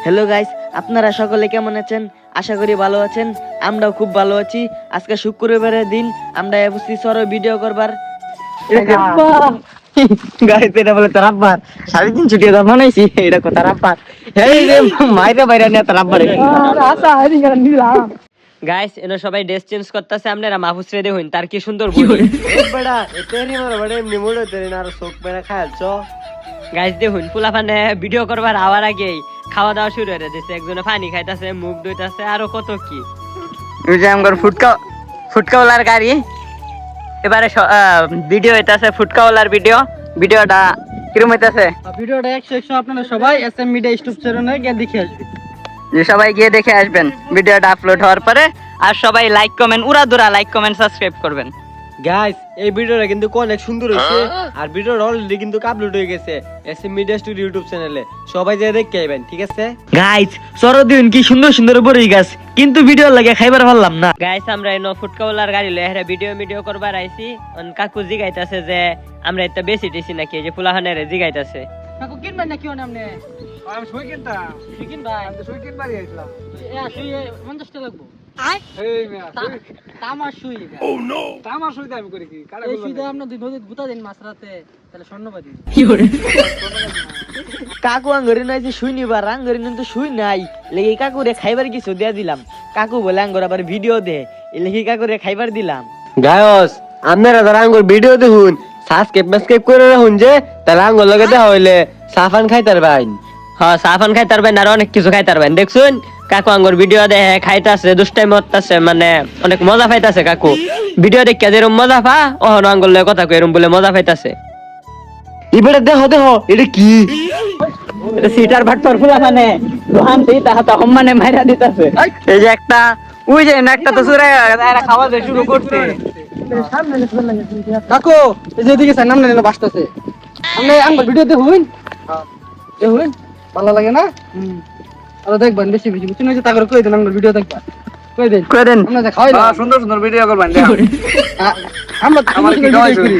Hello guys, আপনারা সকলে কেমন আছেন? আশা করি ভালো আছেন। আমরাও খুব ভালো আছি। আজকে শুক্রবারের দিন, আমরা এসেছি সরো ভিডিও করবার। গাইস এটা বলে তার আব্বার 3.5 ছুটি দাম বানাইছি এটা কথা আব্বার এই রে মাইরা বাইরা নিয়ে তার আব্বার গাইস এনো সবাই ড্রেস চেঞ্জ করতেছে। আপনারা মাহফুজ রেডি হইন, তার কি সুন্দর বডি। বড়া এতেরি মার বড় এমনি মুড়ো তেরি না আর শোক মেরা খাইছো গাইস দেখুন পোলাপানে ভিডিও করবার আওয়ার আগেই খাওয়া দাওয়া শুরু হয়ে দিয়েছে। একজনে পানি খাইতেছে, মুখ ধুইতেছে, আরো কত কি। ওই যে আমগর ফুটকাওয়ালার গাড়ি এবারে ভিডিও হইতাছে ফুটকাওয়ালার ভিডিওটা কিরকম হইতাছে? ভিডিওটা 100 আপনারা সবাই এসএম মিডিয়া ইউটিউব চ্যানেলে গিয়ে দেখে আসবেন। যে সবাই গিয়ে দেখে আসবেন ভিডিওটা আপলোড হওয়ার পরে। আর সবাই লাইক কমেন্ট উড়াদুরা লাইক কমেন্ট সাবস্ক্রাইব করবেন। গাইস এই ভিডিওটা কিন্তু অনেক সুন্দর হয়েছে আর ভিডিওটা অলরেডি কিন্তু আপলোড হয়ে গেছে এসএম মিডিয়া স্টুডিও ইউটিউব চ্যানেলে। সবাই যে দেখে আইবেন, ঠিক আছে? গাইস, সরো দিন কি সুন্দর সুন্দর বড়ই গাছ, কিন্তু ভিডিও লাগে খাইবার পারলাম না। গাইস আমরা এনো ফুটকাওয়ালার গাড়ি লয়ে হেরে ভিডিও করবার আইছি। কাকু জিগাইতাছে যে আমরা এত বেশি টিছি নাকি, যে পোলাহানের জিগাইতাছে। কাকু কিনবেন নাকি ওনা আপনি? আমি সই কিনতাম। সই কিনবা? আমি সই কিনবারই আইছিলাম। সই 50 টাকা লাগবো। এই মিয়া তামার সই। ও নো, তামার সই আমি করি কি? এই সই দা আপনি নদীতে গুতা দেন মাছ রাতে, তাহলে স্বর্ণবাদী। কি করে কাকু আঙ্গরে নাই যে শুই নিবার, আঙ্গরে কিন্তু শুই নাই লেগে কাকুরে খাইবার কিছু দিয়া দিলাম। কাকু বলে আঙ্গর আবার ভিডিও দে, লেগে কাকুরে খাইবার দিলাম। গায়স আপনারা যারা আঙ্গুর ভিডিও দেখুন সাবস্ক্রাইব করে রাখুন, যে তাহলে আঙ্গুর লগে দেখা হইলে সাফান খাইতার বাইন। হ্যাঁ সাফান খাইতার বাইন, আর অনেক কিছু খাইতার বাইন। দেখছুন কাকু আঙ্গুর ভিডিও দেখে খাইতাছে, দুষ্টাই মরতাছে, মানে অনেক মজা পাইতাছে। কাকু ভিডিও দেখে যেরকম মজা পা ওহন আঙ্গুর লগে কথা কই এরকম বলে মজা পাইতাছে। এবারে দেখো এটা কি? সিটার ভাট্টর ফুলা মানে দোহান দেই তাহাতা সম্মানে মাইরা দিতাছে। এই যে একটা ওই যে একটা তো সুরে এরা খাওয়া যায় শুরু করতে। কাকু এই যে দিকে সামনে নিলো বাসতাছে। আপনি আমার ভিডিও দেখুন। দেখুন ভালো লাগে না? আর দেখবেন বেশি বেশি বুঝছেন, ওই যে তাগর কই দেন আমার ভিডিও দেখবা। কই দেন আমরা যে খাওয়াই না সুন্দর সুন্দর ভিডিও করবেন। আমরা আমার কি খাওয়াইছি?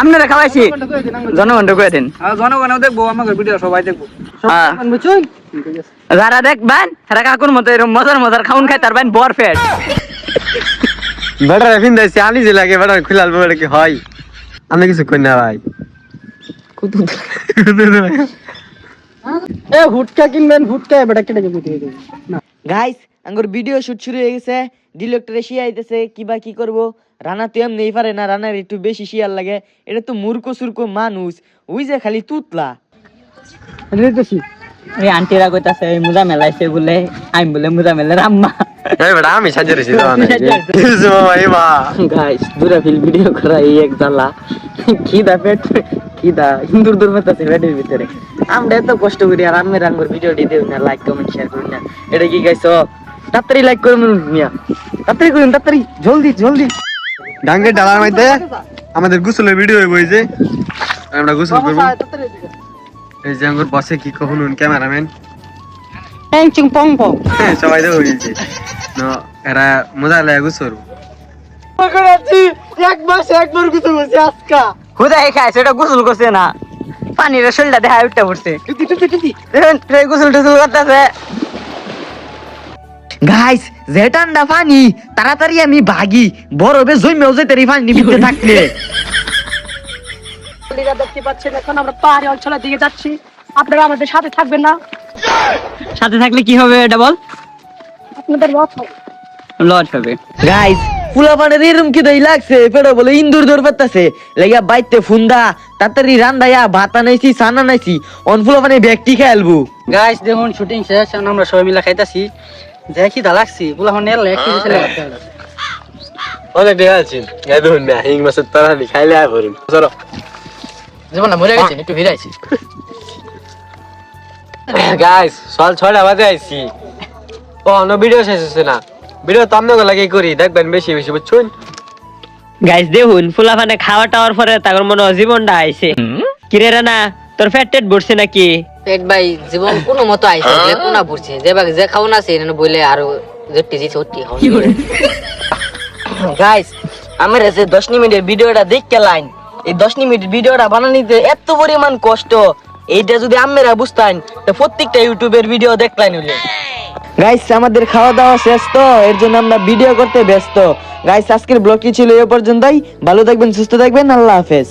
আপনারা খাওয়াইছি জনগণ কই দেন, জনগণও দেখবো আমাদের ভিডিও সবাই দেখবো। বুঝছেন? যারা দেখবেন তারা কাকুর মতো এরকম মজার খাউন খাই তার বাইন বর ফেট বেটার ফিন দেছি আনি যে লাগে বেটার খুলাল বড় কি হয়। আমি কিছু কই না ভাই। এ হুটকা কিনবেন, হুটকা বেটা কেটে যাবে দিয়ে দেব না। গাইস, আঙ্গর ভিডিও শুট শুরু হয়ে গেছে। ডিরেক্টরে শিয়াইতেছে কিবা কি করব। রানা তো এমনি পারে না, রানার একটু বেশি শিয়ার লাগে। এটা তো মূর্খ সুর্খ মানুষ, ওই যে খালি তুতলা। রেতেছি এই আন্টিরা কইতাছে মুজা মেলাইছে বলে, আমি বলে মুজা মেলে রাম্মা। এই বেটা আমি সাজে রইছি তো না ভাই মা। গাইস দুরা ফিল ভিডিও করা এই এক জ্বালা। খিদা হিন্দুর দুর্মেতাছে পেটের ভিতরে। আমরা এত কষ্ট করি আর আমি আঙ্গর ভিডিওটি দেব না, লাইক কমেন্ট শেয়ার করুন না। এটা কি গাইছো? তাড়াতাড়ি লাইক করুন মিয়া, তাড়াতাড়ি করুন, তাড়াতাড়ি জলদি। ডাঙ্গে ডালার মধ্যে আমাদের গোসলের ভিডিও হইব, এই যে আমরা গোসল করব। এই যে আঙ্গুর বসে কি কখন ক্যামেরাম্যান টং চিং পং পং সবাই তো হইছে না, এরা মজা লাগে গোসল করাচ্ছি। এক মাস একবার গোসল করছি আজকা। হুদাই খায় সেটা গোসল করছে না, পানির শরীরটা দেখা উঠতে পড়ছে। দেখেন গোসল টোসল করতেছে। গাইস, যে ঠান্ডা পানি, তাড়াতাড়ি আমি ভাগি, বরফে জমেও যেতে রি পানি ভিতরে থাকলে। দেখতে পাচ্ছেন এখন আমরা পাহাড়ি অঞ্চলের দিকে যাচ্ছি। আপনারা আমাদের সাথে থাকবেন না? সাথে থাকলে কি হবে এটা বল? আপনাদের লজ হবে। গাইস, ফুলা পানের এরম কি দই লাগছে, পেড়ে বলে ইন্দুর দৌড় পাতাছে লাগিয়া বাইতে ফুন্দা, তাড়াতাড়ি রান্দায়া ভাত আনাইছি, সান আনাইছি, অন ফুলা পানে ব্যক্তি খেলবো। গাইস দেখুন শুটিং শেষ, এখন আমরা সবাই মিলে খাইতাছি। দেখি দা লাগছি পুলা হন এর একটু ছেলে অনেক দেখা আছে এই দেখুন না হিং মাছের তরকারি খাইলে আয় ভরুন। চলো জীবন না মরে গেছে, একটু ভিড়াইছি। গাইস সকাল 6টা বাজে আইছি, ও নো ভিডিও শেষ হচ্ছে না। ভিডিও তো আপনাকে লাগে করি, দেখবেন বেশি বেশি বুঝছেন। গাইস দেখুন ফুলাফানে খাওয়া টাওয়ার পরে তার মনে জীবনটা আইছে। কিরে রানা তোর ফ্যাট টেট বসছে নাকি? পেট ভাই জীবন কোন মতো আইছে, যে কোনা পড়ছে, যে বাকি যে খাও না সে এনে বলে আর যেটি জি সত্যি খাও। গাইস আমার এই 10 মিনিটের ভিডিওটা দেখতে লাইন, এই 10 মিনিট ভিডিওটা বানানিতে এত পরিমাণ কষ্ট এইটা যদি আম্মেরা বুঝতেন তো প্রত্যেকটা ইউটিউবের ভিডিও দেখলেন হলে। গাইস আমাদের খাওয়া দাওয়া শেষ তো, এর জন্য আমরা ভিডিও করতে ব্যস্ত। গাইস আজকের ব্লগটি ছিল এ পর্যন্তই। ভালো থাকবেন, সুস্থ থাকবেন, আল্লাহ হাফেজ।